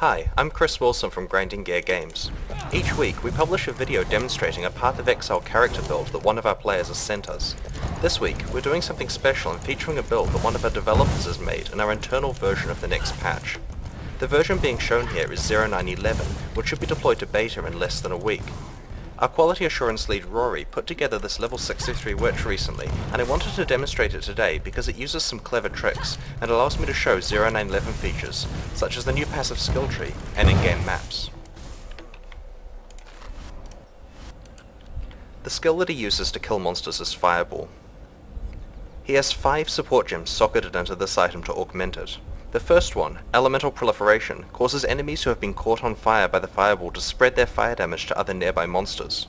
Hi, I'm Chris Wilson from Grinding Gear Games. Each week we publish a video demonstrating a Path of Exile character build that one of our players has sent us. This week we're doing something special and featuring a build that one of our developers has made in our internal version of the next patch. The version being shown here is 0911, which should be deployed to beta in less than a week. Our quality assurance lead Rory put together this level 63 witch recently, and I wanted to demonstrate it today because it uses some clever tricks and allows me to show 0911 features, such as the new passive skill tree and in-game maps. The skill that he uses to kill monsters is Fireball. He has 5 support gems socketed into this item to augment it. The first one, Elemental Proliferation, causes enemies who have been caught on fire by the fireball to spread their fire damage to other nearby monsters.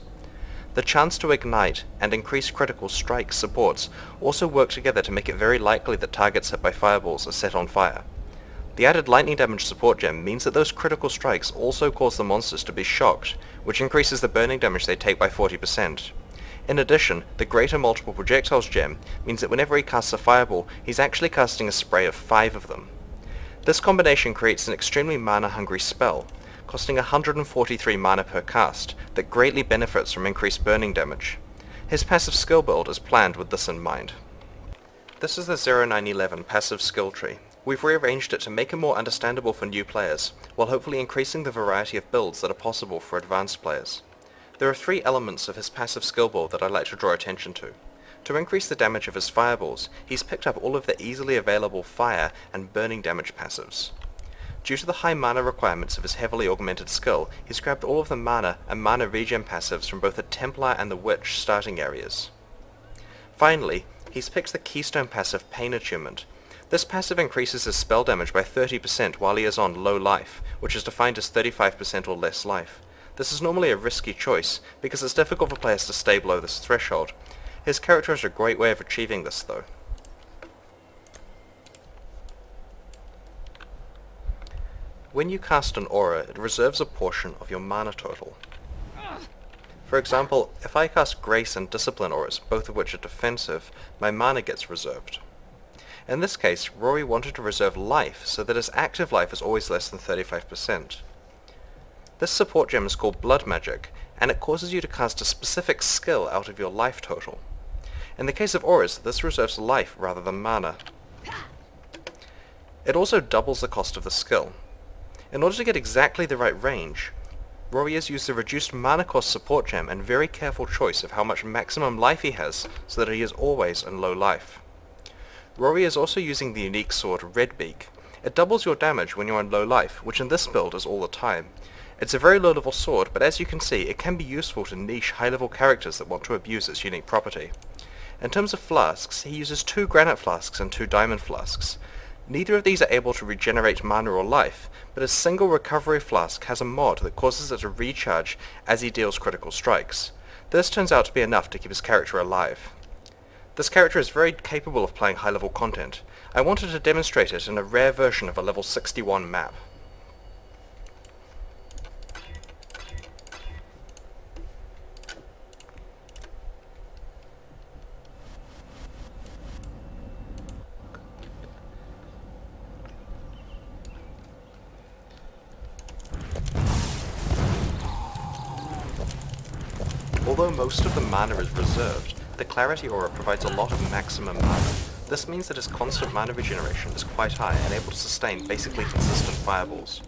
The chance to ignite and increase critical strike supports also work together to make it very likely that targets hit by fireballs are set on fire. The added lightning damage support gem means that those critical strikes also cause the monsters to be shocked, which increases the burning damage they take by 40%. In addition, the greater multiple projectiles gem means that whenever he casts a fireball, he's actually casting a spray of 5 of them. This combination creates an extremely mana-hungry spell, costing 143 mana per cast, that greatly benefits from increased burning damage. His passive skill build is planned with this in mind. This is the 0911 passive skill tree. We've rearranged it to make it more understandable for new players, while hopefully increasing the variety of builds that are possible for advanced players. There are 3 elements of his passive skill build that I'd like to draw attention to. To increase the damage of his fireballs, he's picked up all of the easily available fire and burning damage passives. Due to the high mana requirements of his heavily augmented skill, he's grabbed all of the mana and mana regen passives from both the Templar and the Witch starting areas. Finally, he's picked the keystone passive Pain Attunement. This passive increases his spell damage by 30% while he is on low life, which is defined as 35% or less life. This is normally a risky choice, because it's difficult for players to stay below this threshold. His character has a great way of achieving this though. When you cast an aura, it reserves a portion of your mana total. For example, if I cast Grace and Discipline auras, both of which are defensive, my mana gets reserved. In this case, Rory wanted to reserve life so that his active life is always less than 35%. This support gem is called Blood Magic, and it causes you to cast a specific skill out of your life total. In the case of auras, this reserves life rather than mana. It also doubles the cost of the skill. In order to get exactly the right range, Rory has used the reduced mana cost support gem and very careful choice of how much maximum life he has so that he is always in low life. Rory is also using the unique sword Redbeak. It doubles your damage when you're in low life, which in this build is all the time. It's a very low level sword, but as you can see, it can be useful to niche high level characters that want to abuse its unique property. In terms of flasks, he uses 2 granite flasks and 2 diamond flasks. Neither of these are able to regenerate mana or life, but a single recovery flask has a mod that causes it to recharge as he deals critical strikes. This turns out to be enough to keep his character alive. This character is very capable of playing high level content. I wanted to demonstrate it in a rare version of a level 61 map. Although most of the mana is reserved, the Clarity Aura provides a lot of maximum mana. This means that his constant mana regeneration is quite high and able to sustain basically consistent fireballs.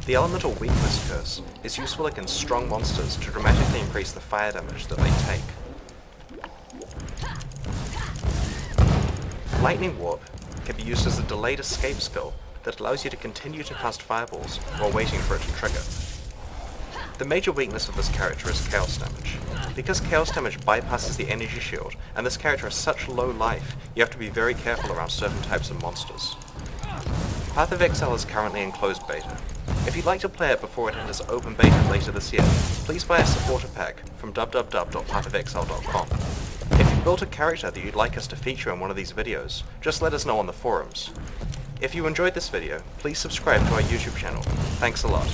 The Elemental Weakness Curse is useful against strong monsters to dramatically increase the fire damage that they take. Lightning Warp can be used as a delayed escape skill that allows you to continue to cast fireballs while waiting for it to trigger. The major weakness of this character is Chaos Damage. Because Chaos Damage bypasses the energy shield, and this character has such low life, you have to be very careful around certain types of monsters. Path of Exile is currently in closed beta. If you'd like to play it before it enters open beta later this year, please buy a supporter pack from www.pathofexile.com. If you've built a character that you'd like us to feature in one of these videos, just let us know on the forums. If you enjoyed this video, please subscribe to our YouTube channel. Thanks a lot.